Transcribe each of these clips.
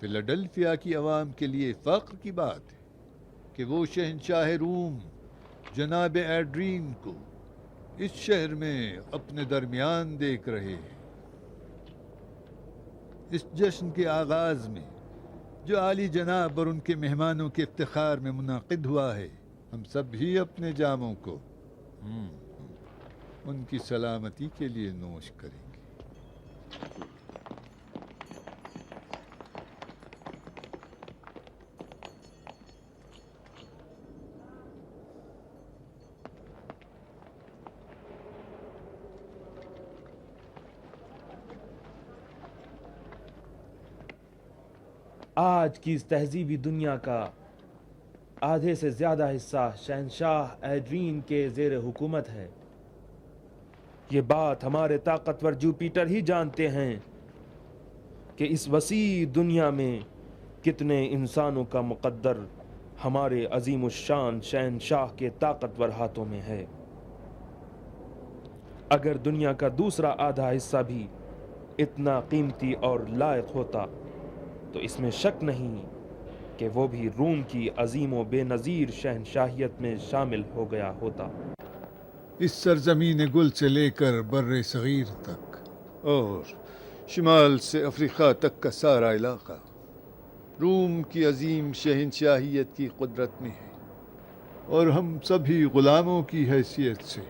فیلاڈلفیا کی عوام کے لیے فخر کی بات ہے کہ وہ شہنشاہ روم جناب ایڈرین کو اس شہر میں اپنے درمیان دیکھ رہے ہیں۔ اس جشن کے آغاز میں جو عالی جناب اور ان کے مہمانوں کے افتخار میں منعقد ہوا ہے، ہم سب بھی اپنے جاموں کو ان کی سلامتی کے لیے نوش کریں گے۔ آج کی اس تہذیبی دنیا کا آدھے سے زیادہ حصہ شہنشاہ ایڈرین کے زیر حکومت ہے۔ یہ بات ہمارے طاقتور جوپیٹر ہی جانتے ہیں کہ اس وسیع دنیا میں کتنے انسانوں کا مقدر ہمارے عظیم الشان شہنشاہ کے طاقتور ہاتھوں میں ہے۔ اگر دنیا کا دوسرا آدھا حصہ بھی اتنا قیمتی اور لائق ہوتا تو اس میں شک نہیں کہ وہ بھی روم کی عظیم و بے نظیر شہنشاہیت میں شامل ہو گیا ہوتا۔ اس سرزمین گل سے لے کر بر صغیر تک اور شمال سے افریقہ تک کا سارا علاقہ روم کی عظیم شہنشاہیت کی قدرت میں ہے، اور ہم سبھی غلاموں کی حیثیت سے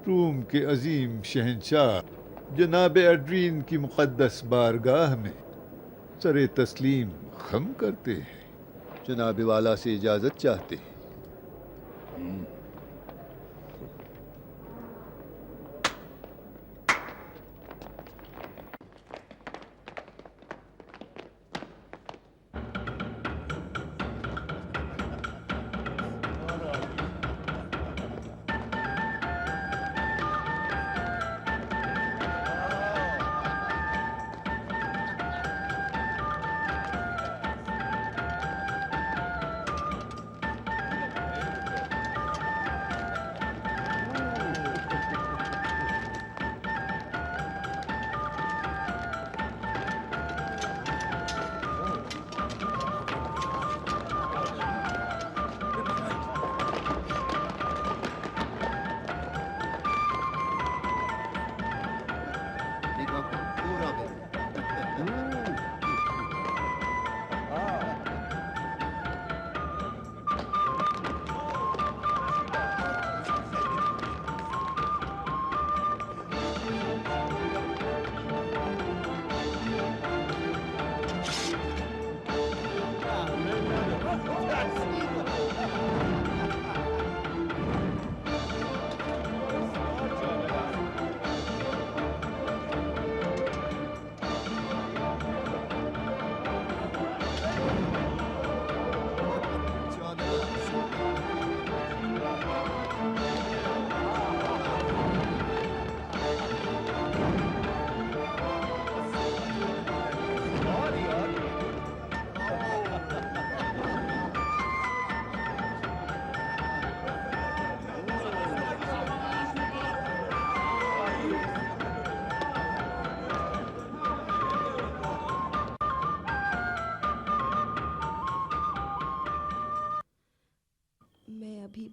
روم کے عظیم شہنشاہ جناب ایڈرین کی مقدس بارگاہ میں سر تسلیم خم کرتے ہیں، جناب والا سے اجازت چاہتے ہیں۔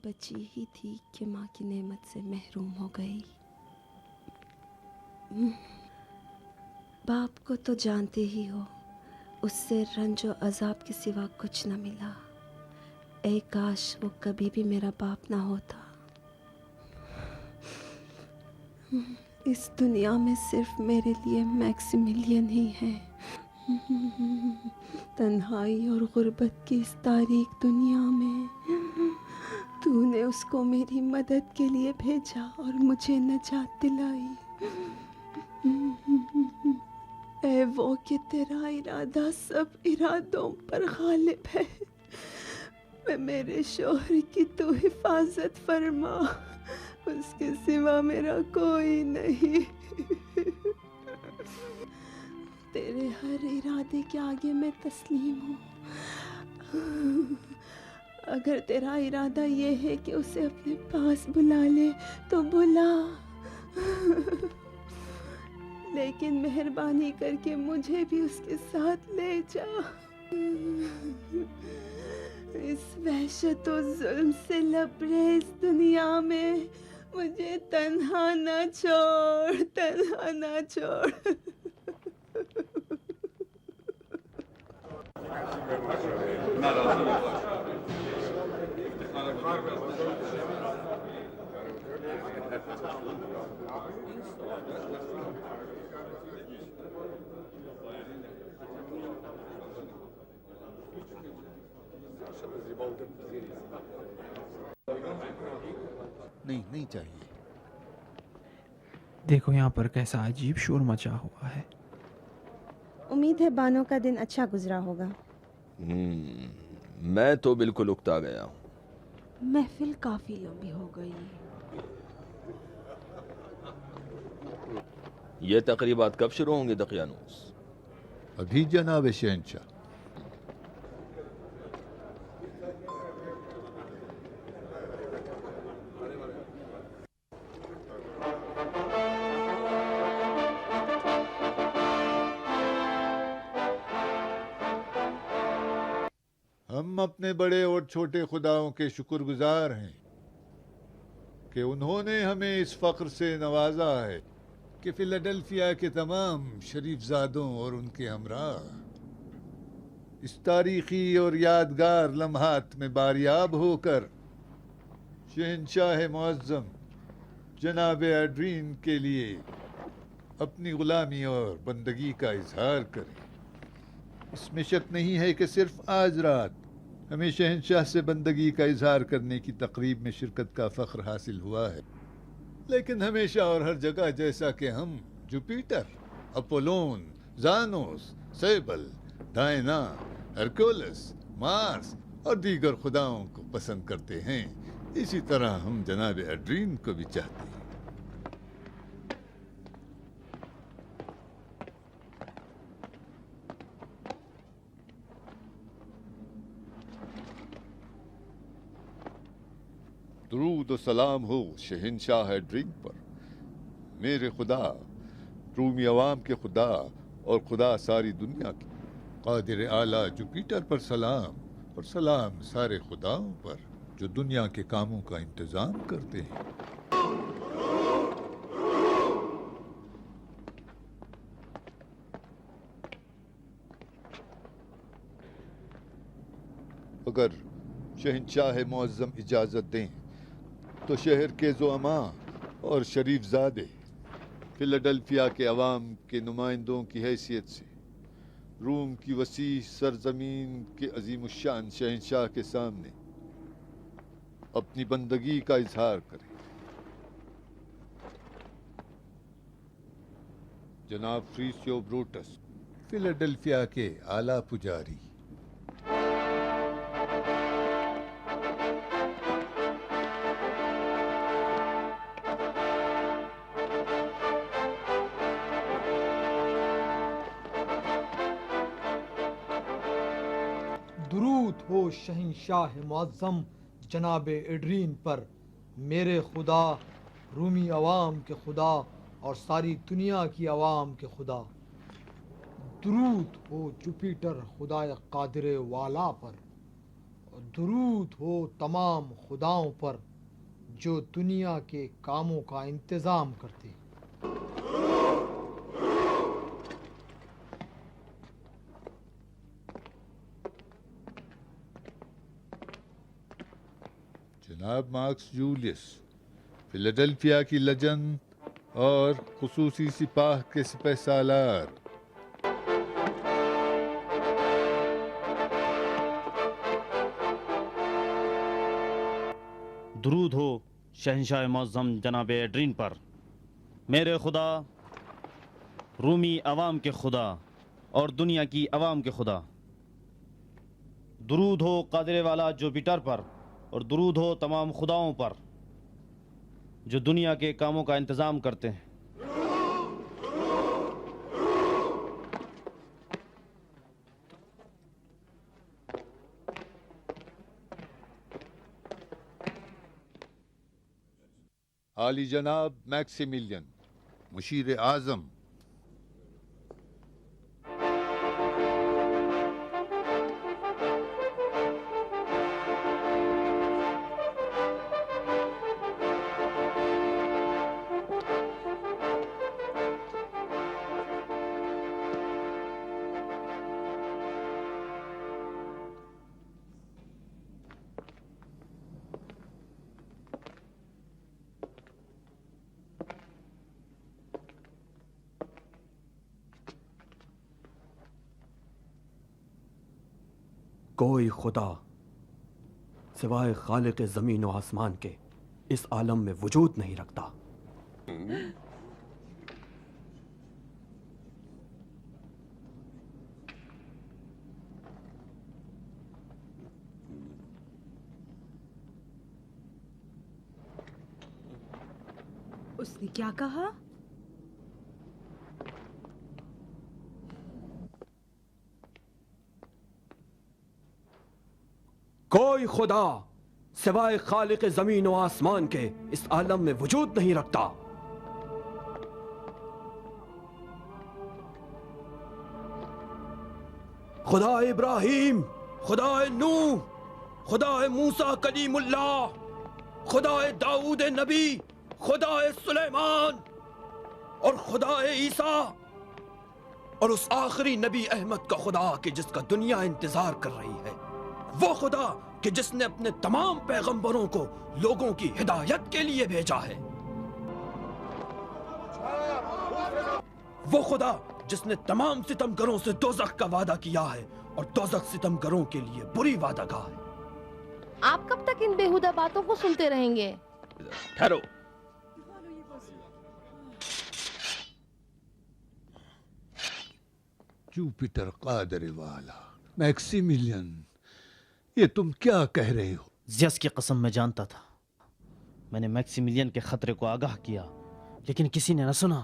بچی ہی تھی کہ ماں کی نعمت سے محروم ہو گئی۔ باپ کو تو جانتے ہی ہو، اس سے رنج و عذاب کے سوا کچھ نہ ملا۔ اے کاش وہ کبھی بھی میرا باپ نہ ہوتا۔ اس دنیا میں صرف میرے لیے میکسیملین ہی ہے۔ تنہائی اور غربت کی اس تاریک دنیا میں تو نے اس کو میری مدد کے لیے بھیجا اور مجھے نجات دلائی۔ اے وہ کہ تیرا ارادہ سب ارادوں پر غالب ہے، میں میرے شوہر کی تو حفاظت فرما، اس کے سوا میرا کوئی نہیں۔ تیرے ہر ارادے کے آگے میں تسلیم ہوں۔ اگر تیرا ارادہ یہ ہے کہ اسے اپنے پاس بلا لے تو بلا، لیکن مہربانی کر کے مجھے بھی اس کے ساتھ لے جا۔ اس وحشت و ظلم سے لبریز دنیا میں مجھے تنہا نہ چھوڑ، تنہا نہ چھوڑ۔ نہیں چاہیے۔ دیکھو یہاں پر کیسا عجیب شور مچا ہوا ہے۔ امید ہے بانو کا دن اچھا گزرا ہوگا۔ میں تو بالکل اکتا گیا ہوں۔ محفل کافی لمبی ہو گئی۔ یہ تقریبات کب شروع ہوں گے دقیانوس؟ ابھی جناب شہنشاہ۔ ہم اپنے بڑے اور چھوٹے خداؤں کے شکر گزار ہیں کہ انہوں نے ہمیں اس فخر سے نوازا ہے کہ فیلاڈلفیا کے تمام شریف زادوں اور ان کے ہمراہ اس تاریخی اور یادگار لمحات میں باریاب ہو کر شہنشاہ معظم جناب ایڈرین کے لیے اپنی غلامی اور بندگی کا اظہار کریں۔ اس میں شک نہیں ہے کہ صرف آج رات ہمیں شہنشاہ سے بندگی کا اظہار کرنے کی تقریب میں شرکت کا فخر حاصل ہوا ہے، لیکن ہمیشہ اور ہر جگہ جیسا کہ ہم جوپیٹر، اپولون، زانوس، سیبل، ڈائنا، ہرکولس، مارس اور دیگر خداؤں کو پسند کرتے ہیں، اسی طرح ہم جناب ایڈرین کو بھی چاہتے ہیں۔ درود و سلام ہو شہنشاہ ایڈرین پر، میرے خدا، رومی عوام کے خدا اور خدا ساری دنیا کی، قادر اعلیٰ جوپیٹر پر سلام، اور سلام سارے خداؤں پر جو دنیا کے کاموں کا انتظام کرتے ہیں۔ اگر شہنشاہ معظم اجازت دیں تو شہر کے زعماء اور شریف زادے فیلاڈلفیا کے عوام کے نمائندوں کی حیثیت سے روم کی وسیع سرزمین کے عظیم الشان شہنشاہ کے سامنے اپنی بندگی کا اظہار کریں۔ جناب فریسیو بروٹس، فیلاڈلفیا کے اعلیٰ پجاری۔ درود ہو شہنشاہ معظم جناب ایڈرین پر، میرے خدا، رومی عوام کے خدا اور ساری دنیا کی عوام کے خدا۔ درود ہو جوپیٹر خدائے قادر والا پر، اور درود ہو تمام خداؤں پر جو دنیا کے کاموں کا انتظام کرتے ہیں۔ جناب مارکس جولیس، فیلاڈلفیا کی لجن اور خصوصی سپاہ کے سپہ سالار۔ درود ہو شہنشاہ معظم جناب ایڈرین پر، میرے خدا، رومی عوام کے خدا اور دنیا کی عوام کے خدا۔ درود ہو قادر والا جوپیٹر پر، اور درود ہو تمام خداؤں پر جو دنیا کے کاموں کا انتظام کرتے ہیں۔ عالی جناب میکسیملین، مشیر اعظم، کوئی خدا سوائے خالق زمین و آسمان کے اس عالم میں وجود نہیں رکھتا. اس نے کیا کہا؟ کوئی خدا سوائے خالق زمین و آسمان کے اس عالم میں وجود نہیں رکھتا. خدا ابراہیم، خدا نوح، خدا موسیٰ کلیم اللہ، خدا داؤد نبی، خدا سلیمان اور خدا عیسیٰ اور اس آخری نبی احمد کا خدا کہ جس کا دنیا انتظار کر رہی ہے، وہ خدا کہ جس نے اپنے تمام پیغمبروں کو لوگوں کی ہدایت کے لیے بھیجا ہے، وہ خدا جس نے تمام ستمگروں سے دوزخ کا وعدہ کیا ہے اور دوزخ ستمگروں کے لیے بری وعدہ گاہ ہے. آپ کب تک ان بیہودہ باتوں کو سنتے رہیں گے؟ ٹھہرو. جوپیٹر قادر والا، میکسیملین، یہ تم کیا کہہ رہے ہو؟ زیس کی قسم میں جانتا تھا. میں نے میکسیملین کے خطرے کو آگاہ کیا لیکن کسی نے نہ سنا.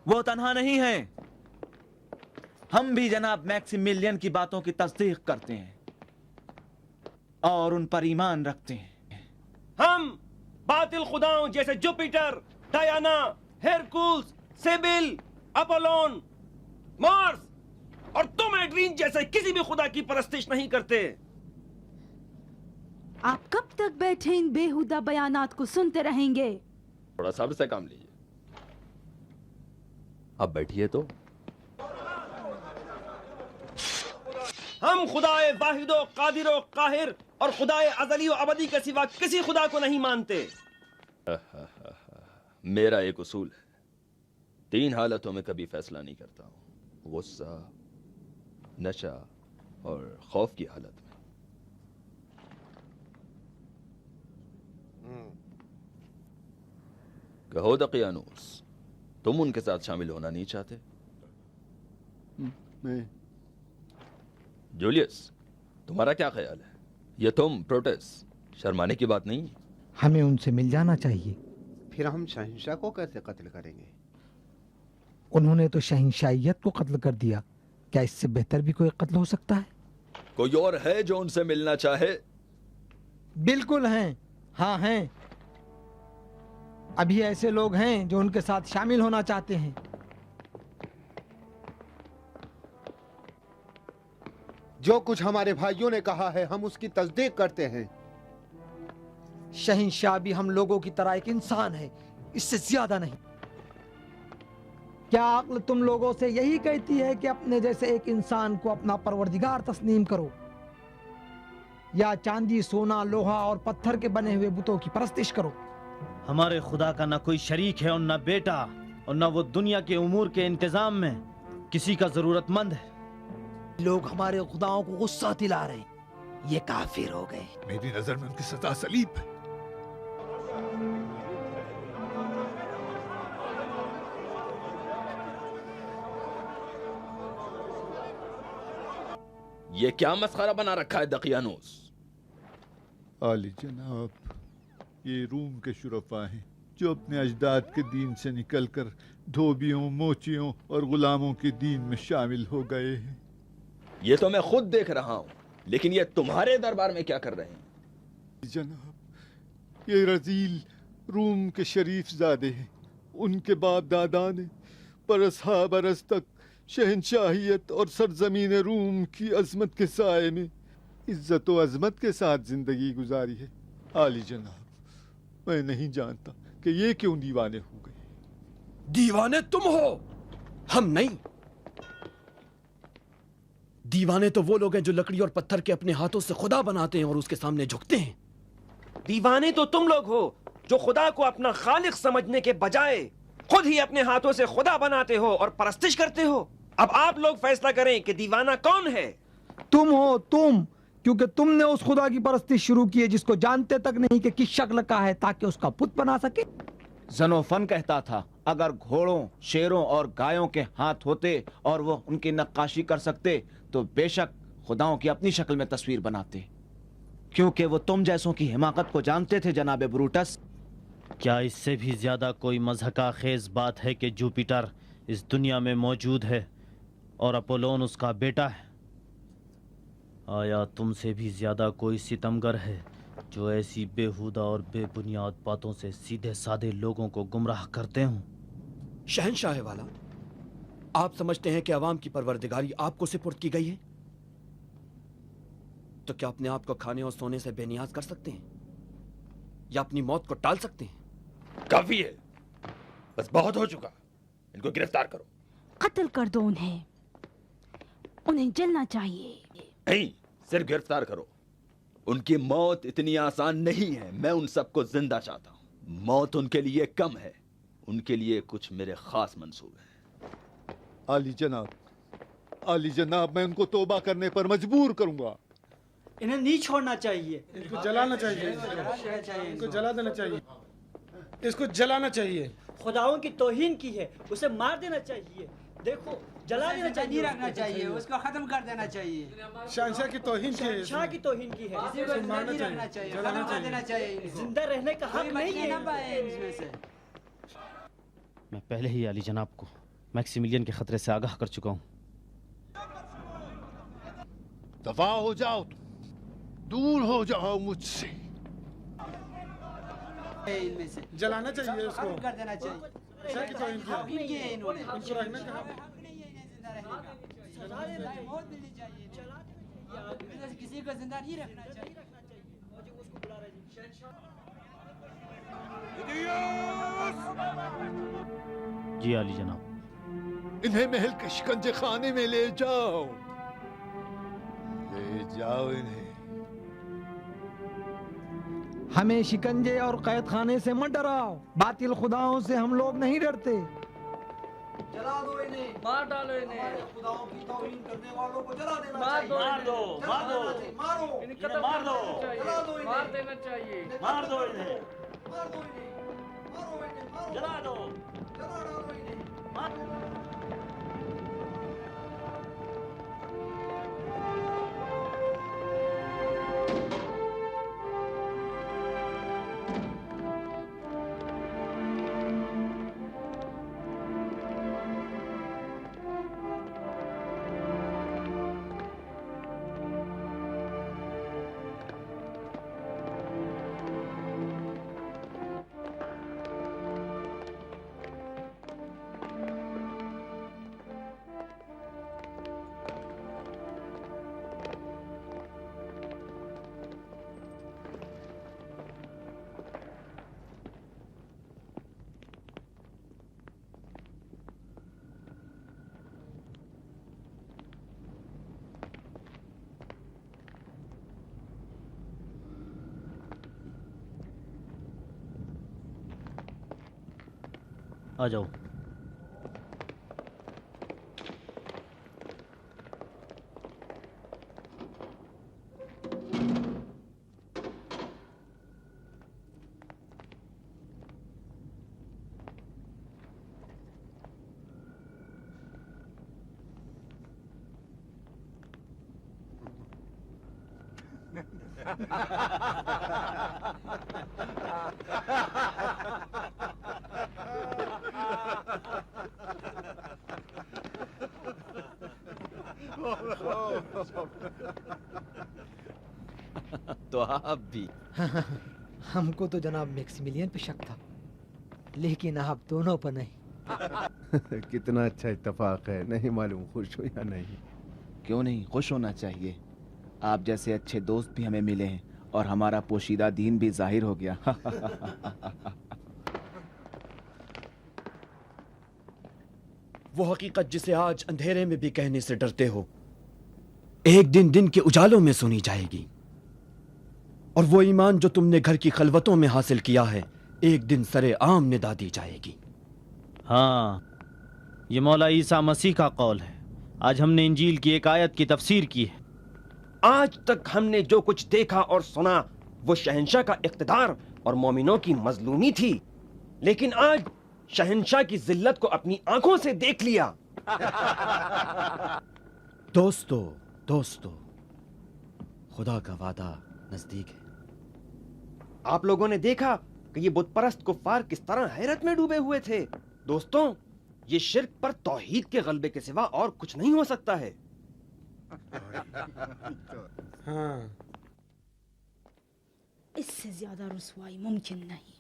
وہ تنہا نہیں ہیں، ہم بھی جناب میکسیملین کی باتوں کی تصدیق کرتے ہیں اور ان پر ایمان رکھتے ہیں. ہم باطل خداؤں جیسے جوپیٹر، ڈیانا، ہیرکولس، سیبل، اپولون، مارس اور تم ایڈرین جیسے کسی بھی خدا کی پرستش نہیں کرتے. آپ کب تک بیٹھے ان بیہودہ بیانات کو سنتے رہیں گے؟ تھوڑا صبر سے کام لیجیے. اب بیٹھیے تو. ہم خدائے واحد و قادر و قاہر اور خدائے ازلی و ابدی کے سوا کسی خدا کو نہیں مانتے. میرا ایک اصول ہے، 3 حالتوں میں کبھی فیصلہ نہیں کرتا ہوں: غصہ، نشہ اور خوف کی حالت میں. کہو دقیانوس، تم ان کے ساتھ شامل ہونا نہیں چاہتے؟ میں جولیس، تمہارا کیا خیال ہے؟ یہ تم پروٹس شرمانے کی بات نہیں؟ ہمیں ان سے مل جانا چاہیے. پھر ہم شہنشاہ کو کیسے قتل کریں گے؟ انہوں نے تو شہنشاہیت کو قتل کر دیا، کیا اس سے بہتر بھی کوئی قتل ہو سکتا ہے؟ کوئی اور ہے جو ان سے ملنا چاہے؟ بالکل ہیں، ہاں ہیں. ابھی ایسے لوگ ہیں جو ان کے ساتھ شامل ہونا چاہتے ہیں. جو کچھ ہمارے بھائیوں نے کہا ہے ہم اس کی تصدیق کرتے ہیں. شہنشاہ بھی ہم لوگوں کی طرح ایک انسان ہے، اس سے زیادہ نہیں. کیا عقل تم لوگوں سے یہی کہتی ہے کہ اپنے جیسے ایک انسان کو اپنا پروردگار تسلیم کرو، یا چاندی، سونا، لوہا اور پتھر کے بنے ہوئے بتوں کی پرستش کرو؟ ہمارے خدا کا نہ کوئی شریک ہے اور نہ بیٹا، اور نہ وہ دنیا کے امور کے انتظام میں کسی کا ضرورت مند ہے. لوگ ہمارے خداؤں کو غصہ دلا رہے ہیں، یہ کافر ہو گئے. میری نظر میں ان کی سزا صلیب ہے. یہ کیا مسخرہ بنا رکھا ہے دقیانوس؟ عالی جناب، یہ روم کے شرفاء ہیں جو اپنے اجداد کے دین سے نکل کر دھوبیوں، موچیوں اور غلاموں کے دین میں شامل ہو گئے ہیں. یہ تو میں خود دیکھ رہا ہوں، لیکن یہ تمہارے دربار میں کیا کر رہے ہیں؟ جناب، یہ رذیل روم کے شریف زادے ہیں. ان کے باپ دادا نے برس ہا برس تک شہنشاہیت اور سرزمین روم کی عظمت کے سائے میں عزت و عظمت کے ساتھ زندگی گزاری ہے. عالی جناب، میں نہیں جانتا کہ یہ کیوں دیوانے ہو گئے. دیوانے تم ہو، ہم نہیں. دیوانے تو وہ لوگ ہیں جو لکڑی اور پتھر کے اپنے ہاتھوں سے خدا بناتے ہیں اور اس کے سامنے جھکتے ہیں. دیوانے تو تم لوگ ہو جو خدا کو اپنا خالق سمجھنے کے بجائے خود ہی اپنے ہاتھوں سے خدا بناتے ہو اور پرستش کرتے ہو. اب آپ لوگ فیصلہ کریں کہ دیوانہ کون ہے. تم ہو، تم کیونکہ تم نے اس خدا کی پرستی شروع کی ہے جس کو جانتے تک نہیں کہ کس شکل کا ہے تاکہ اس کا پت بنا سکے. زنوفن کہتا تھا اگر گھوڑوں، شیروں اور گایوں کے ہاتھ ہوتے اور وہ ان کی نقاشی کر سکتے تو بے شک خداؤں کی اپنی شکل میں تصویر بناتے، کیونکہ وہ تم جیسوں کی حماقت کو جانتے تھے جناب بروٹس. کیا اس سے بھی زیادہ کوئی مضحکہ خیز بات ہے کہ جوپیٹر اس دنیا میں موجود ہے اور اپولون اس کا بیٹا ہے؟ آیا تم سے بھی زیادہ کوئی ستمگر ہے جو ایسی بےہودہ اور بے بنیاد باتوں سے سیدھے سادے لوگوں کو گمراہ کرتے ہوں؟ شہنشاہ والا، آپ سمجھتے ہیں کہ عوام کی پروردگاری آپ کو سپرد کی گئی ہے؟ تو کیا اپنے آپ کو کھانے اور سونے سے بے نیاز کر سکتے ہیں یا اپنی موت کو ٹال سکتے ہیں؟ کافی ہے، بس بہت ہو چکا، ان کو گرفتار کرو. قتل کر دو انہیں جلنا چاہیے. نہیں، صرف گرفتار کرو. ان کی موت اتنی آسان نہیں ہے. میں ان سب کو زندہ چاہتا ہوں. موت ان کے لیے کم ہے، ان کے لیے کچھ میرے خاص منصوبے ہیں. عالی جناب میں ان کو توبہ کرنے پر مجبور کروں گا. انہیں نہیں چھوڑنا چاہیے، ان کو جلانا چاہیے، ان کو جلا دینا چاہیے، اس کو جلانا چاہیے. خداؤں کی توہین کی ہے، اسے مار دینا چاہیے. دیکھو جلا دینا چاہیے، نہیں رکھنا چاہیے، اس کو ختم کر دینا چاہیے. شہنشاہ کی توہین کی ہے، شہنشاہ کی توہین کی ہے. کسی کو زندہ نہیں رکھنا چاہیے، ختم کر دینا چاہیے. زندہ رہنے کا حق نہیں ہے. میں پہلے ہی علی جناب کو میکسیملین کے خطرے سے آگاہ کر چکا ہوں. دفاع ہو جاؤ، دور ہو جاؤ مجھ سے. جلانا چاہیے، اس کو ختم کر دینا چاہیے. شہنشاہ کی توہین کی حق نہیں ہے انہوں نے، ان کو رکھنے کا حق. موت ملنی چاہیے، کسی کو زندہ نہیں رکھنا چاہیے. جی علی جناب. انہیں محل کے شکنجے خانے میں لے جاؤ، لے جاؤ انہیں. ہمیں شکنجے اور قید خانے سے مت ڈراؤ، باطل خداؤں سے ہم لوگ نہیں ڈرتے. جلا دو انہیں، مار ڈالو انہیں. خداؤں کی توہین کرنے والوں کو جلا دینا مار چاہیے. دو، مار دو، مارو انہیں مار دو، جلا دو انہیں، مار دینا چاہیے. مار دو انہیں، مار دو انہیں، مارو انہیں، مارو، جلا دو، جلا ڈالو انہیں. آ جاؤ. تو آپ بھی. ہم کو تو جناب میکسیملین پہ شک تھا، لیکن آپ دونوں پر نہیں. کتنا اچھا اتفاق ہے، نہیں معلوم خوش ہو یا نہیں. کیوں نہیں خوش ہونا چاہیے. آپ جیسے اچھے دوست بھی ہمیں ملے ہیں اور ہمارا پوشیدہ دین بھی ظاہر ہو گیا. وہ حقیقت جسے آج اندھیرے میں بھی کہنے سے ڈرتے ہو، ایک دن دن کے اجالوں میں سنی جائے گی. اور وہ ایمان جو تم نے گھر کی خلوتوں میں حاصل کیا ہے، ایک دن سرے عام ندا دی جائے گی. ہاں، یہ مولا عیسیٰ مسیح کا قول ہے. آج ہم نے انجیل کی ایک آیت کی تفسیر کی ہے. آج تک ہم نے جو کچھ دیکھا اور سنا وہ شہنشاہ کا اقتدار اور مومنوں کی مظلومی تھی، لیکن آج شہنشاہ کی ذلت کو اپنی آنکھوں سے دیکھ لیا۔ دوستو خدا کا وعدہ نزدیک ہے۔ آپ لوگوں نے دیکھا کہ یہ بت پرست کفار کس طرح حیرت میں ڈوبے ہوئے تھے۔ دوستوں، یہ شرک پر توحید کے غلبے کے سوا اور کچھ نہیں ہو سکتا ہے۔ ہاں، اس سے زیادہ رسوائی ممکن نہیں۔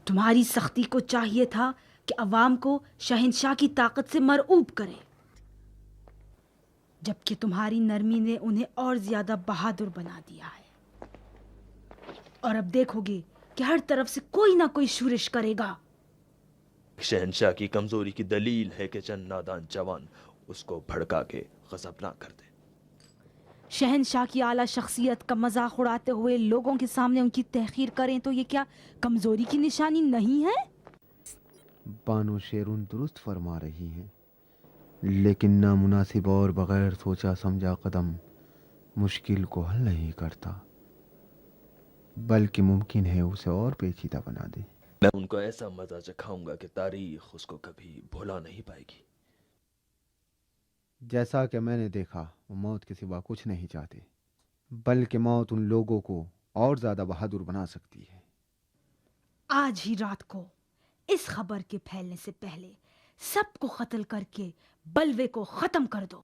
تمہاری سختی کو چاہیے تھا کہ عوام کو شہنشاہ کی طاقت سے مرعوب کرے، جبکہ تمہاری نرمی نے انہیں اور زیادہ بہادر بنا دیا ہے۔ اور اب دیکھو گے کہ ہر طرف سے کوئی نہ کوئی شورش کرے گا۔ شہنشاہ کی کمزوری کی دلیل ہے کہ چند نادان جوان اس کو بھڑکا کے غضب نہ کر دیں۔ شہنشاہ کی اعلیٰ شخصیت کا مذاق اڑاتے ہوئے لوگوں کے سامنے ان کی تحقیر کریں تو یہ کیا کمزوری کی نشانی نہیں ہے؟ بانو شیرون درست فرما رہی ہیں، لیکن نامناسب اور بغیر سوچا سمجھا قدم مشکل کو حل نہیں کرتا، بلکہ ممکن ہے اسے اور پیچیدہ بنا دے۔ میں ان کو ایسا مزہ چکھاؤں گا کہ تاریخ اس کو کبھی بھولا نہیں پائے گی۔ جیسا کہ میں نے دیکھا، وہ موت کے سوا کچھ نہیں چاہتے، بلکہ موت ان لوگوں کو اور زیادہ بہادر بنا سکتی ہے۔ آج ہی رات کو اس خبر کے پھیلنے سے پہلے سب کو قتل کر کے بلوے کو ختم کر دو۔